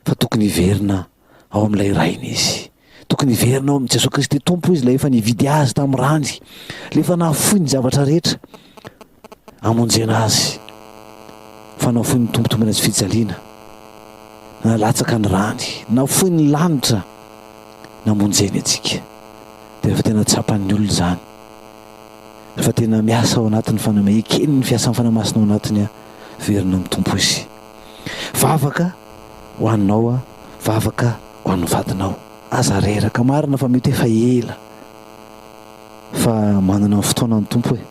Speaker 2: fa tokony hiverina ao amin'ilay rainy izy tokony hiverina ao amin'ny Jesosy Kristy tompo izy la efa nividy azy tamin'ny rany le efa nahafoy ny zavatra rehetra amonjena azy fa nahafoy ny tompotombony azy fijaliana nalatsaka ny rany nahafoy ny lanitra namonjeny atsika de rehefa tena tsapan'ny olona zany rehefa tena miasa ao anatin'ny ekeny ny fiasan'ny fanamasinao anatiny a verina amin'ny tompo izy vavaka ho aninao a vavaka ho an'ny vadinao aza reraka marina fa mety efa ela fa manana ny fotoana ny tompo e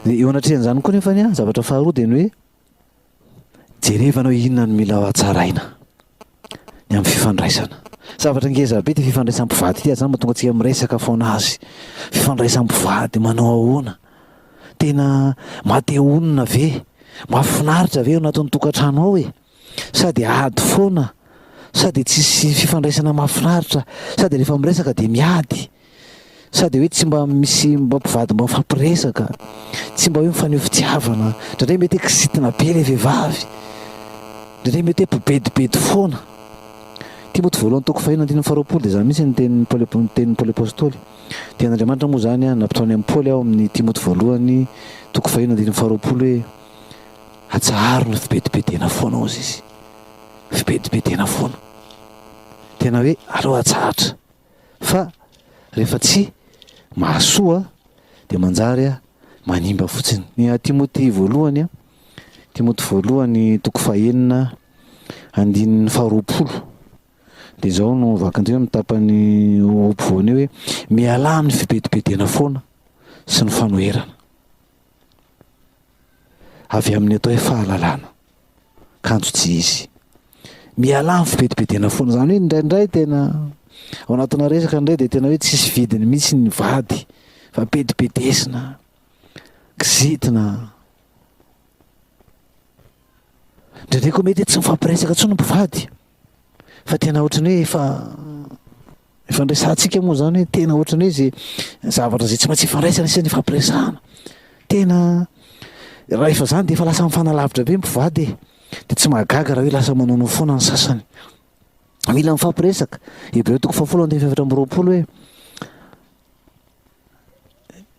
Speaker 2: de eo anatrehan'izany koa nefany a zavatra faharoa de ny hoe jerevanao inona ny mila hatsaraina ny amin'ny fifandraisana zavatra ngeza be ty fifandraisam-pivady ty zany mahatonga antsika miresaka foana azy fifandraisam-pivady manao ahoana tena matehonina ve mahafinaritra ve ao anatin'ny tokantrano ao e sady ady foana sady tsisy fifandraisana mahafinaritra sady rehefa miresaka de miady sady hoe tsy mba misy mba mpivady mba mifampiresaka tsy mba hoe mifaneo fitiavana ndraindray mety hoe kisitina be le vehivavy ndraindray mety hoe mpibedibedy foana Timothée voalohany toko fahina andininy faharoapolo de zany mihitsy ny tenin'ny Paoly apôstôly tenin'Andriamanitra moa zany a nampitaony amin'ny Paoly ao amin'ny Timothée voalohany toko fahina andininy faharoapolo hoe atsaharo ny fibedibedena foana ozy izy fibedibedena foana tena hoe aleo atsahatra fa rehefa tsy mahasoa de manjary a manimba fotsiny ny Timothée voalohany a Timothée voalohany toko fahenina andininy faharoapolo de zao no vakandreo mitapany ampovoany hoe miala amin'ny fibedibedena foana sy ny fanoherana avy amin'ny atao hoe fahalalana kanjo tsy izy miala amin'ny fibedibedena foana zany hoe indraindray tena ao anatina resaka indray de tena hoe tsisy vidiny mihitsy ny vady fa bedibedesina kizitina ndraindray koa mety tsy mifampiresaka tsony mpivady fa tena ohatrany hoe efa ndraisantsika moa zany hoe tena ohatrany hoe zay zavatra zay tsy maintsy ifandraisana isany ifampiresahana tena raha efa zany de efa lasa mifanalavitra be mpivady de tsy mahagaga raha hoe lasa manao foana ny sasany mila mifampiresaka Hébreux 7:20 hoe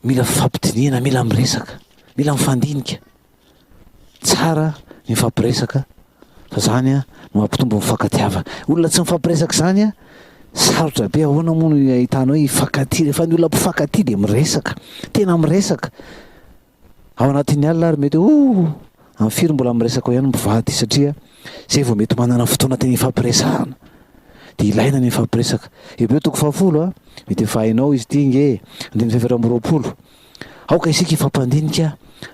Speaker 2: mila fifampidiniana mila miresaka mila mifandinika tsara ny mifampiresaka fa zany no mampitombo mifankatiavana olona tsy mifampiresaka zany sarotra be ahoana moa no ahitana hoe ifankatia fa ny olona mpifankatia de miresaka tena miresaka ao anatin'ny alina ary mety amin'ny firy mbola miresaka ihany mpivady satria zay vao mety manana fotoana tena ifampiresahana de ilaina ny ifampiresaka Hébreux 10 mety efa hainao izy ty nge 20 aoka isika ifampandinika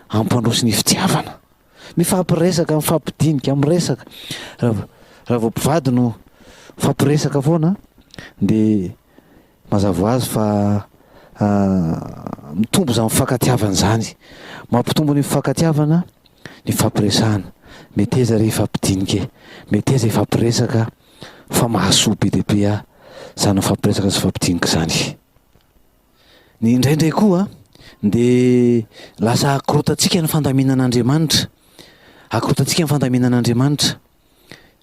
Speaker 2: ampandroso ny fitiavana mifampiresaka mifampidinika miresaka raha vao mpivady no mifampiresaka foana de mazava ho azy fa mitombo zany mifankatiavana zany mampitombo ny mifankatiavana ny fampiresahana mety eza re ifampidinika mety eza ifampiresaka fa mahasoa be deaibe zany fampiresaka sy fampidinika zany ny indraindray koa de lasa akorotantsika ny fandaminan'Andriamanitra akorotantsika ny fandaminan'Andriamanitra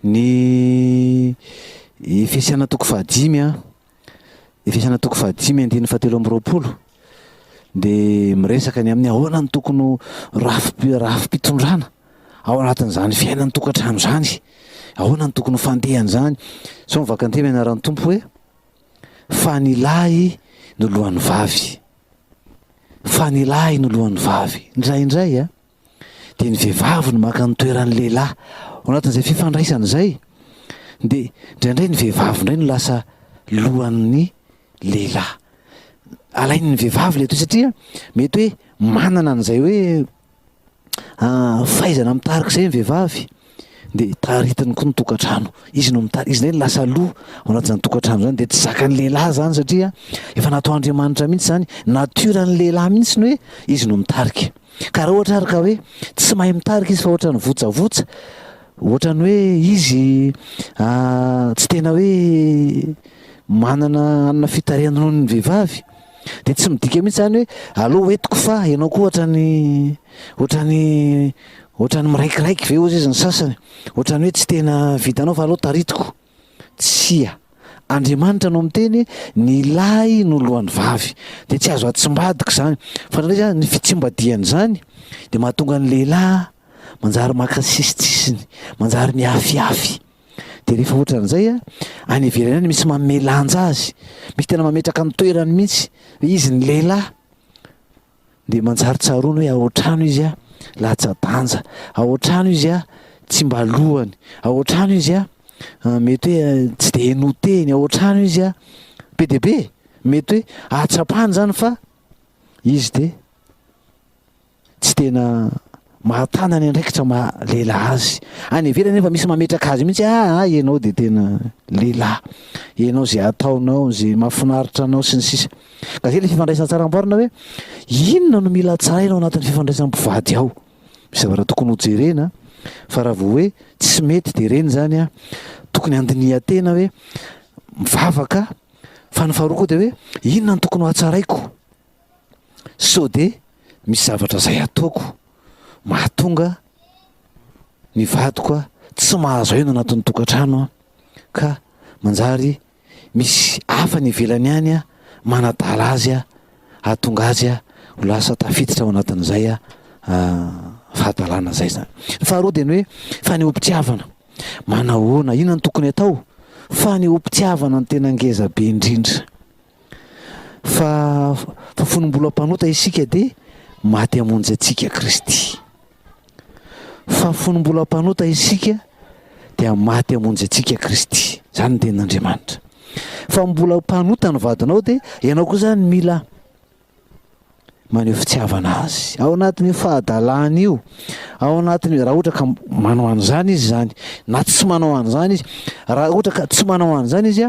Speaker 2: ny Efesiana 5 Efesiana 5:7 de miresaka ny amin'ny ahoana ny tokony rafi-pitondrana ao anatin'izany fiainany tokantrano zany ahoana ny tokony fandehany zany so mivakantemy anaran'ny tompo hoe fa ny lahy no lohan'ny vavy fa ny lahy no lohan'ny vavy indraindray de ny vehivavy no maka ny toeran'ny lehilahy ao anatin'izay fifandraisana zay de indraindray ny vehivavy indray no lasa lohan'ny lehilahy alainy ny vehivavy le to satria mety hoe manana an'izay hoe fahaizana mitarika zay ny vehivavy de taritiny koa ny tokantrano izy no izy ndray no lasa loha ao anatin'izany tokantrano zany de tsy zakan'ny lehilahy zany satria efa natao Andriamanitra mihitsy zany natiorany lehilahy mihitsy ny hoe izy no mitarika ka raha ohatra ary ka hoe tsy mahay mitarika izy fa ohatra ny votsavotsa ohatra ny hoe izy tsy tena hoe manana anina fitariana noho ny vehivavy de tsy midika mihitsy zany hoe aloha hoentiko fa ianao koa ohatrany miraikiraiky ve ozy izy ny sasany ohatrany hoe tsy tena vitanao fa aloha taritiko tsia Andriamanitra no miteny ny lahy no lohan'ny vavy de tsy azo atsimbadika zany fa ndray zany ny fitsimbadiany zany de mahatonga ny lehilahy manjary maka sisitsisiny manjary miafiafy de rehefa ohatran'izay any ivelany any misy mamelanja azy misy tena mametraka ny toerany mihitsy izy ny lehilahy de manjary tsaroana hoe ao an-trano izy latsa-danja ao an-trano izy tsy mba lohany ao an-trano izy mety hoe tsy de enoteny ao an-trano izy be de be mety hoe ahatsapahany zany fa izy de tsy tena mahatanany andraikitra lehilahy azy any ivelany nefa misy mametraka azy mihitsy ianao de tena lehilahy ianao zay ataonao zay mahafinaritra anao sy ny sisa ka zay le fifandraisana tsara amboarina hoe inona no mila tsaraina ao anatin'ny fifandraisam-pivady ao misy zavatra tokony hojerena fa raha vao hoe tsy mety de reny zany tokony andinian-tena hoe mivavaka fa ny faharoa koa de hoe inona no tokony ho hatsaraiko so de misy zavatra zay ataoko mahatonga ny vadiko tsy mahazo aino anatin'ny tokantrano ka manjary misy hafa ny ivelany any manadala azy ahatonga azy ho lasa tafiditra ao anatin'izay fahadalana zay zany ny faharoa de ny hoe fa ny ompitiavana manahoana inona ny tokony atao fa ny ompitiavana ny tena ngeza be indrindra fa fonombolam-panota isika de maty hamonjy atsika Kristy fa fonombolam-panota isika dia maty hamonjy atsika Kristy zany ny tenin'Andriamanitra fa mbola mpanota ny vadinao de ianao koa zany mila maneho fitiavana azy ao anatin'ny fahadalana io ao anatin'ny raha ohatra ka manao an'izany izy zany na tsy manao an'izany izy raha ohatra ka tsy manao an'izany izy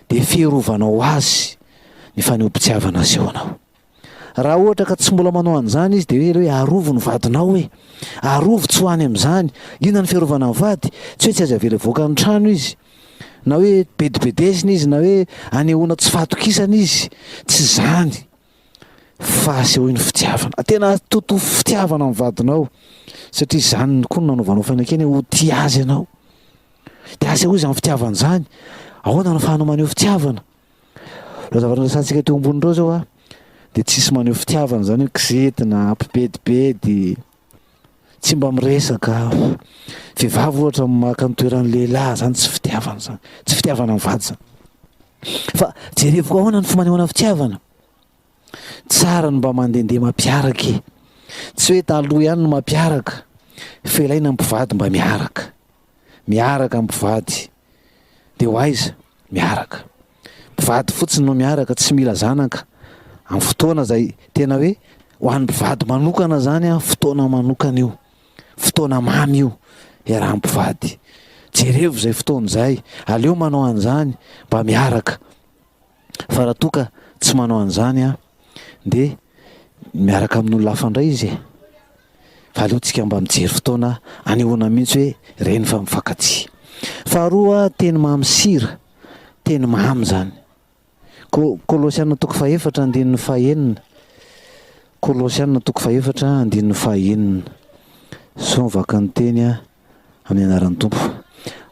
Speaker 2: de fierovanao azy ny faneho-pitiavana azy eo anao raha ohatra ka tsy mbola manao an'izany izy de hoe arovo ny vadinao hoe arovo tsy hoany amin'izany, inona ny fiarovana ny vady, tsy hoe tsy aza avela voaka ny trano izy, na hoe bedibedesina izy, na hoe anehoana tsy fahatokisana izy, tsy zany fa asehoany fitiavana, tena toto fitiavana amin'ny vadinao satria zany koa no nanaovanao fanekena ho tia azy ianao de asehoa izy amin'ny fitiavana izany. Ahoana no fahanao maneho fitiavana? Raha zavatra resantsika teo ambonindreo zao a de tsisy maneho fitiavana zany hoe kizentina, ampibedibedy, tsy mba miresaka. Vehivavy ohatra maka ny toeran'ny lehilahy, zany tsy fitiavana zany, tsy fitiavana amin'ny vady zany. Fa jerevoko ahoana ny fomanehoana fitiavana? Tsara ny mba mandehandeha mampiaraka e, tsy hoe taloha ihany no mampiaraka fa ilaina ny mpivady mba miaraka, miaraka ny mpivady de ho aiza miaraka. Mpivady fotsiny no miaraka, tsy mila zanaka amin'ny fotoana zay tena hoe ho an'ny mpivady manokana zany a, fotoana manokana io, fotoana mamy io iarahan'ny mpivady. Jerevo zay fotoana zay, aleo manao an'izany mba miaraka. Fa raha toa ka tsy manao an'izany a de miaraka amin'olona hafa indray izy e. Fa aleotsika mba mijery fotoana anehoana mihitsy hoe reny fa mifankatia. Faharoa, teny mamy sira, teny mamy zany. Kolosiana toko faefatra andininy fahaenina, Kolosiana toko faefatra andininy fahaenina. So mivaka ny teny a amin'ny anaran'ny Tompo.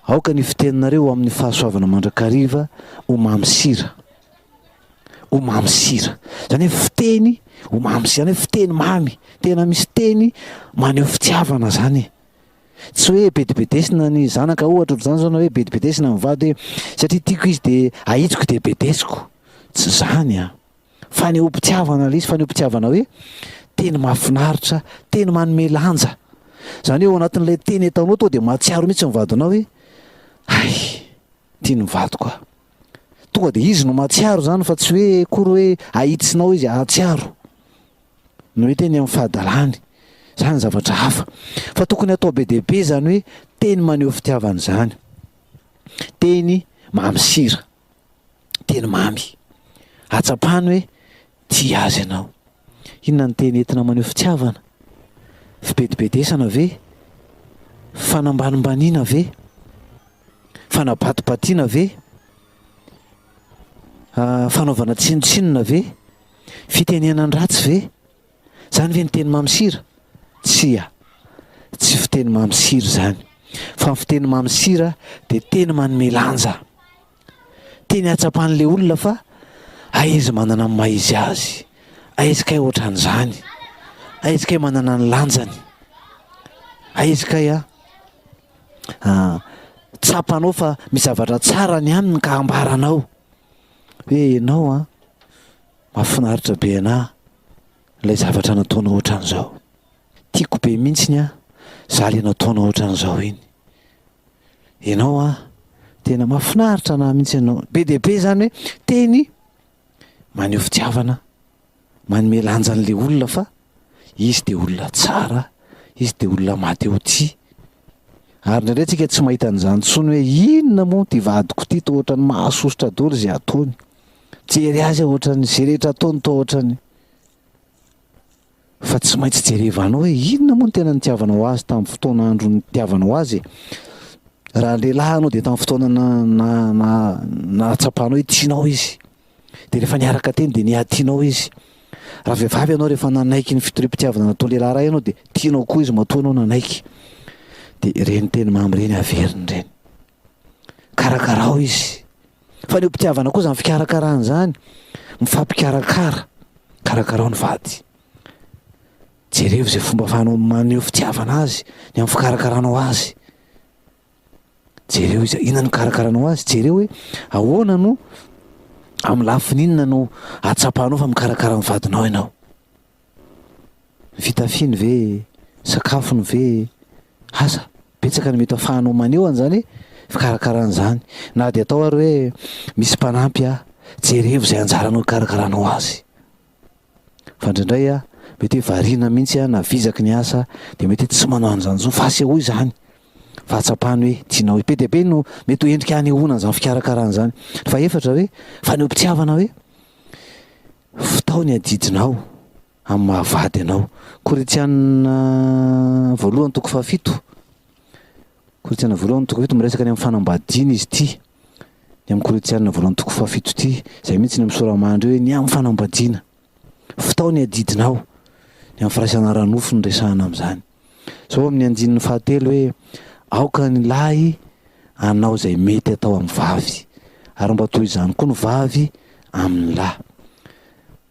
Speaker 2: Aoka ny fiteninareo amin'ny fahasoavana mandrakariva ho mamy sira, ho mamy sira zany hoe fiteny ho mamy sira, zany hoe fiteny mamy, tena misy teny maneho fitiavana zany e. Tsy hoe bedibedesina ny zanaka ohatra zany zao, na hoe bedibedesina ny vady hoe satria tiako izy de ahitsiko de bedesiko, tsy zany a. Faneho mpitiavana le izy, faneho mpitiavana hoe teny mahafinaritra, teny manome lanja. Zany hoe ao anatin'ilay teny ataonao to de mahatsiaro mihitsy ny vadinao hoe ay, tia ny vadiko a. Tonga de izy no mahatsiaro zany fa tsy hoe kory hoe ahitsinao izy ahatsiaro. No hoe teny amin'ny fahadalany, zany zavatra hafa. Fa tokony atao be dehibe zany hoe teny maneho fitiavana zany. Teny mamy sira, teny mamy. Atsapany hoe tia azy ianao. Inona ny teny entina maneho fitiavana? Fibedibedesana ve? Fanambanimbaniana ve? Fanabatibatiana ve? Fanaovana tsinotsinona ve? Fitenenan-dratsy ve? Zany ve ny teny mamy sira? Tsy a, tsy fiteny mamy sira zany. Fa ny fiteny mamy sira de teny manome lanja, teny atsapan'le olona fa aiza manana ny maha izy azy, aiza kay ohatran'izany, aiza kay manana ny lanjany, aiza kay tsapanao fa misy zavatra tsara ny aminy ka ambaranao hoe ianao a mahafinaritra be anahy ilay zavatra nataonao ohatran'izao, tiako be mihitsiny a za le nataonao ohatran'izao iny, ianao a tena mahafinaritra anahy mihitsy ianao. Be dehibe zany hoe teny maneho fitiavana, manome lanja an'le olona fa izy de olona tsara, izy de olona maty ho tia. Ary indraindray tsika tsy mahita an'izany intsony hoe inona moa ty vadiko ty, toa ohatrany mahasosotra daholo zay ataony, jery azy aho ohatrany zay rehetra ataony toa ohatrany. Fa tsy maintsy jerevanao hoe inona moa ny tena nitiavanao azy tamin'ny fotoana andro nitiavanao azy. Raha lehilahy anao de tamin'ny fotoana natsapanao hoe tianao izy de rehefa niaraka teny de niatianao izy. Raha vehivavy ianao rehefa nanaiky ny fitoriam-pitiavana nataon'ny lehilahy ray ianao de tianao koa izy matoa anao nanaiky. De reny teny mamy reny averiny reny, karakarao izy. Faneho mpitiavana koa zany fikarakarana zany, mifampikarakara, karakarao ny vady. Jerevo zay fomba ahafahanao maneho fitiavana azy ny amin'ny fikarakaranao azy. Jereo izy inona no karakaranao azy, jereo hoe ahoana no amin'ny lafininona no atsapanao fa mikarakara ny vadinao ianao. Fitafiny ve, sakafony ve, asa betsaka ny mety ahafahanao maneho an'izany fikarakarana zany. Na de atao ary hoe misy mpanampy a, jerevo zay anjaranao hikarakaranao azy. Fa indraindray a mety hoe variana mihitsy a na vizaky ny asa de mety tsy manao an'izany zao fa asehoy zany fa atsapany hoe tianao. Be dehibe no mety ho endrika hanehoana an'izany fikarakarana zany. Fa efatra hoe faneho mpitiavana hoe fitao ny adidinao, amin'ny mahavady anao. Koritiana voalohany toko fahafito, koritiana voalohany toko fahafito miresaka ny amin'ny fanambadiana izy ty. Ny amin'ny koritiana voalohany toko fahafito ty zay mihitsy ny amin'ny soramandry hoe ny amin'ny fanambadiana fitaony adidinao, ny amin'ny firaisana ranofo ny resahana amin'izany. So amin'ny andinin'ny fahatelo hoe aoka ny lahy anao zay mety atao amin'ny vavy ary mba toy izany koa ny vavy amin'ny lahy.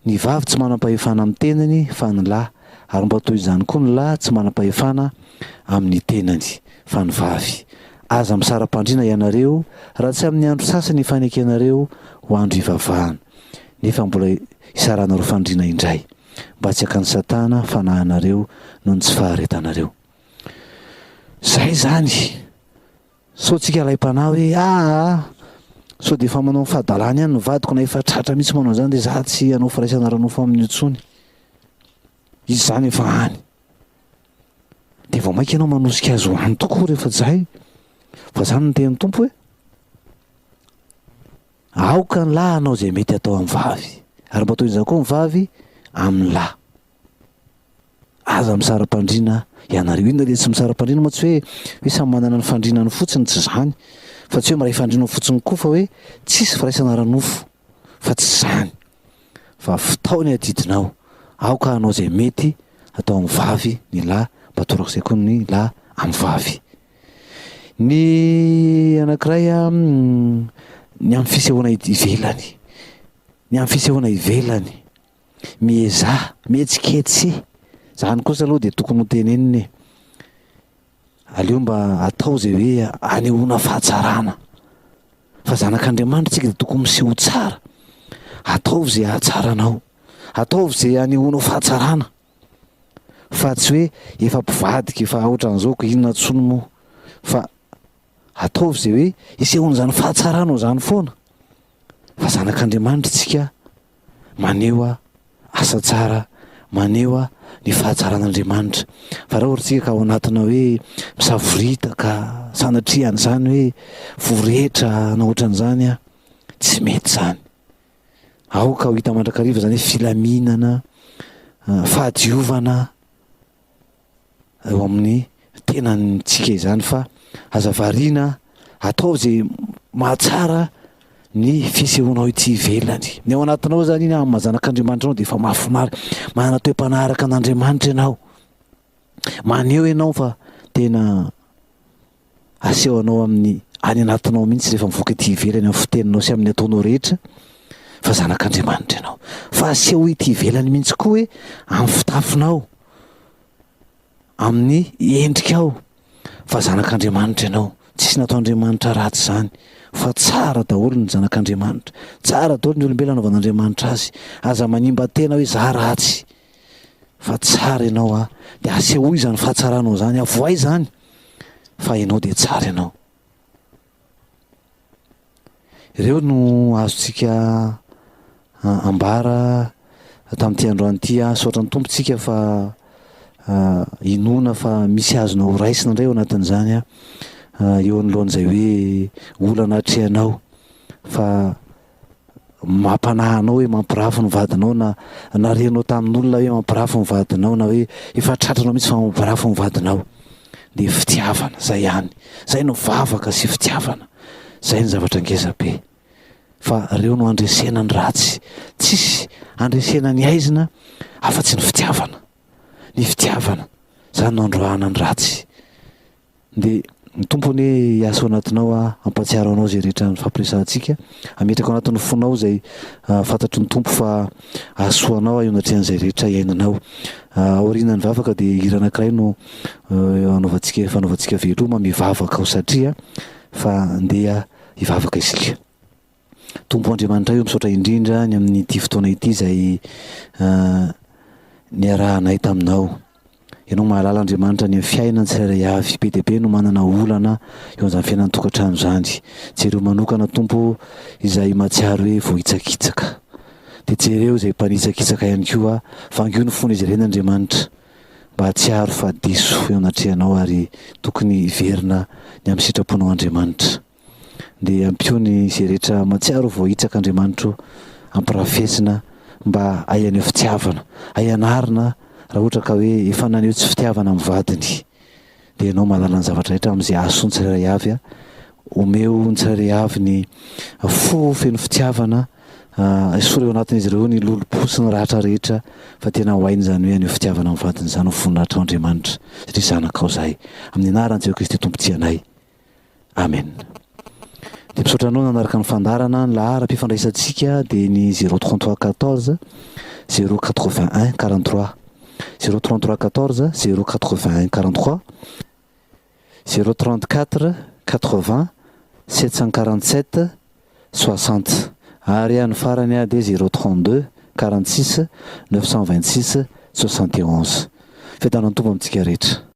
Speaker 2: Ny vavy tsy manam-pahefana amin'ny tenany fa ny lahy, ary mba toy izany koa ny lahy tsy manam-pahefana amin'ny tenany fa ny vavy. Aza misara-pandriana ianareo raha tsy amin'ny andro sasany hifaneka ianareo ho andro ivavahana, nefa mbola isaranareo fandriana indray mba tsy hakan'ny Satana fanahinareo noho ny tsy faharetanareo. Zay zany. So tsika laim-panahy hoe so de efa manao fahadalàna ihany ny vadiko na efa tratra mihitsy manao zany de za tsy hanao firaisana ranofo amin'ny tsony. Izy zany efa any. De vao mainka ianao manosika azy ho any tokoa rehefa zay. Fa zany ny tenin'ny Tompo hoe aoka ny lahy anao zay mety atao amin'ny vavy ary mba toy izany koa ny vavy amin'ny lahy. Aza misara-pandriana ianareo. Inona le tsy misara-pandriana moa tsy hoe samy manana ny fandrianany fotsiny, tsy zany. Fa tsy hoe maray fandriana fotsiny koa fa hoe tsisy firaisana ranofo, fa tsy zany. Fa fitaony adidinao. Aoka anao zay mety atao amin'ny vavy ny lahy, mba torak'izay koa ny lahy amin'ny vavy. Ny anankiray ny amin'ny fisehoana ivelany. Ny amin'ny fisehoana ivelany. Miezà, mihetsiketsy. Zany kosa aloha de tokony ho teneniny. Aleo mba atao zay hoe anehoana fahatsarana. Fa zanak'Andriamanitra tsika de tokony miseho tsara. Ataovy zay ahatsaranao. Ataovy zay anehoanao fahatsarana. Fa tsy hoe efa mpivadika efa ohatran'izao ko inona tsony moa. Fa ataovy zay hoe isehoana zany fahatsaranao zany foana. Fa zanak'Andriamanitra tsika maneho asa tsara, maneho ny fahatsaran'Andriamanitra. Fa raha ohatra tsika ka ao anatina hoe misavoritaka sanatriana zany hoe voretra na ohatran'izany tsy mety zany. Aoka ho hita mandrakariva zany hoe filaminana, fahadiovana eo amin'ny tenantsika izany. Fa aza variana atao zay mahatsara ny fisehoanao ity ivelany. Ny ao anatinao zany iny amin'ny mazanak'Andriamanitra anao de efa mahafinaritra, manana toe-panaraka an'Andriamanitra ianao. Maneho ianao fa tena asehonao amin'ny any anatinao mihitsy rehefa mivoaka ity ivelany amin'ny fiteninao sy amin'ny ataonao rehetra fa zanak'Andriamanitra ianao. Fa aseho ity ivelany mihitsy koa hoe amin'ny fitafinao, amin'ny endrikao fa zanak'Andriamanitra ianao. Tsisy nataon'Andriamanitra ratsy zany, fa tsara daholo ny zanak'Andriamanitra. Tsara daholo ny olombelona anaovan'Andriamanitra azy. Aza manimba tena hoe za ratsy, fa tsara ianao de asehoy zany fahatsaranao zany, avoay zany fa ianao de tsara ianao. Ireo no azontsika ambara tamin'ity androany ity. Saotra ny tompontsika fa inona fa misy azona ho raisina indray ao anatin'izany eo anoloan'izay hoe olana hatrehanao, fa mampanahinao hoe mampirafo ny vadinao na renao tamin'olona hoe mampirafo ny vadinao na hoe efa tratranao mihitsy fa mampirafo ny vadinao. De fitiavana zay ihany, zay no vavaka sy fitiavana. Zay ny zavatra ngezabe. Fa reo no andresena ny ratsy. Tsisy andresena ny aizina afa-tsy ny fitiavana. Ny fitiavana zany no androahana ny ratsy. De ny tompony hiasa ao anatinao ampatsiaro anao zay rehetra ny fampiresantsika, ametraka ao anatin'ny fonao zay fantatry ny tompo fa asoanao ionatrian'izay rehetra iainanao. Aorianany vavaka de hira anankiray no fanaovantsika veloma mivavaka ao satria fa andeha hivavaka isika. Tompo Andriamanitra io misaotra indrindra ny amin'ity fotoana ity zay niarahanay taminao. Ianao mahalala Andriamanitra ny fiainana tsirairay avy, be dia be no manana olana eo an'izany fiainana tokantrano zany. Jereo manokana Tompo izay mahatsiaro hoe vohitsakitsaka, de jereo izay mpanitsakitsaka ihany koa vango ny fony izy ren'Andriamanitra mba hatsiaro fa diso eo anatrehanao ary tokony hiverina ny amin'ny sitraponao Andriamanitra. De ampiony izay rehetra mahatsiaro voahitsaka Andriamanitra ampirafesina mba aian'io fitiavana, aianarina raha ohatra ka hoe efa naneo tsy fitiavana amin'ny vadiny dia ianao mahalala ny zavatra rehetra amin'izay aso ny tsirairay avy a omeo ny tsirairay avy ny fo feno fitiavana soreo anatin'izy ireo ny lolo-po sy ny rahatra rehetra fa tena hoainy zany hoe aneo fitiavana amin'ny vadiny zany voninahitra Andriamanitra satria zanakao zahay amin'ny anaran'i Jehovah Kristy tompontsianay amen. Dia mpisaotranao nanaraka ny fandarana ny lahara-mpifandraisantsika dia ny 033 14 081 43 033 14 081 43 034 80 747 60 ary ny farany a dia 032 46 926 71. Fiadanao tombo amintsika rehetra.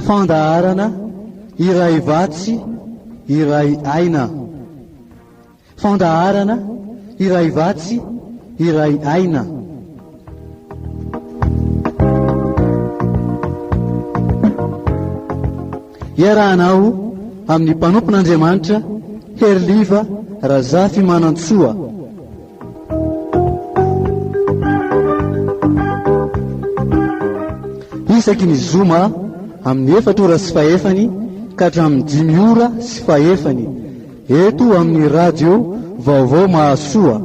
Speaker 1: fandaharana iray vatsy iray aina. Fandaharana iray vatsy iray aina. Iarahanao amin'ny mpanompon'Andriamanitra Herliva Razafy Manantsoa. Isaky ny zoma amin'ny 4 ora sy fahefany ka hatramin'ny 5 ora sy fahefany eto amin'ny radio Vaovao Mahasoa.